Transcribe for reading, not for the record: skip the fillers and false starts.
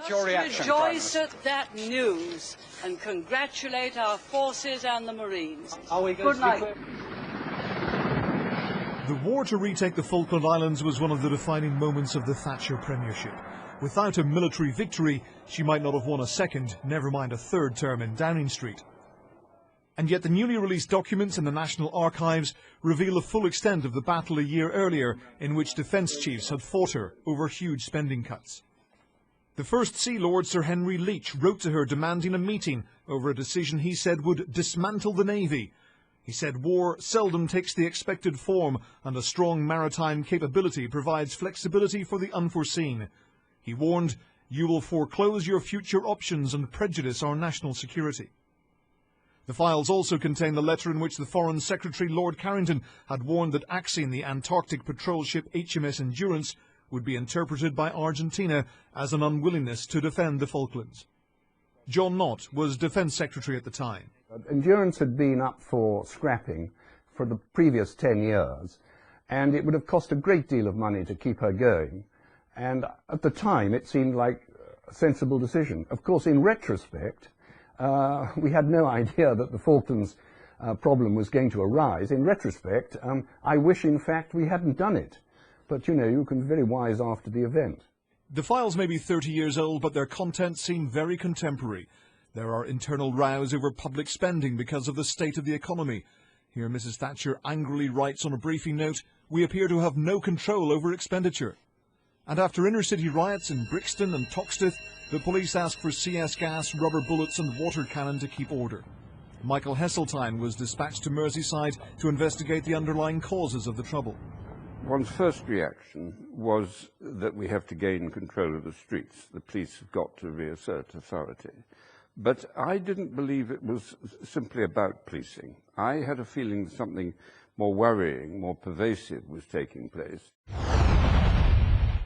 What's your reaction? Rejoice at that news and congratulate our forces and the Marines. Are we going Good night. The war to retake the Falkland Islands was one of the defining moments of the Thatcher premiership. Without a military victory, she might not have won a second, never mind a third term in Downing Street. And yet the newly released documents in the National Archives reveal the full extent of the battle a year earlier in which defence chiefs had fought her over huge spending cuts. The First Sea Lord Sir Henry Leach wrote to her demanding a meeting over a decision he said would dismantle the Navy. He said war seldom takes the expected form and a strong maritime capability provides flexibility for the unforeseen. He warned, "You will foreclose your future options and prejudice our national security." The files also contain the letter in which the Foreign Secretary Lord Carrington had warned that axing the Antarctic patrol ship HMS Endurance would be interpreted by Argentina as an unwillingness to defend the Falklands. John Nott was Defence Secretary at the time. Endurance had been up for scrapping for the previous 10 years, and it would have cost a great deal of money to keep her going. And at the time, it seemed like a sensible decision. Of course, in retrospect, we had no idea that the Falklands problem was going to arise. In retrospect, I wish, in fact, we hadn't done it. But, you know, you can be very wise after the event. The files may be 30 years old, but their contents seem very contemporary. There are internal rows over public spending because of the state of the economy. Here Mrs. Thatcher angrily writes on a briefing note, "We appear to have no control over expenditure." And after inner-city riots in Brixton and Toxteth, the police asked for CS gas, rubber bullets and water cannon to keep order. Michael Heseltine was dispatched to Merseyside to investigate the underlying causes of the trouble. One's first reaction was that we have to gain control of the streets. The police have got to reassert authority. But I didn't believe it was simply about policing. I had a feeling something more worrying, more pervasive was taking place.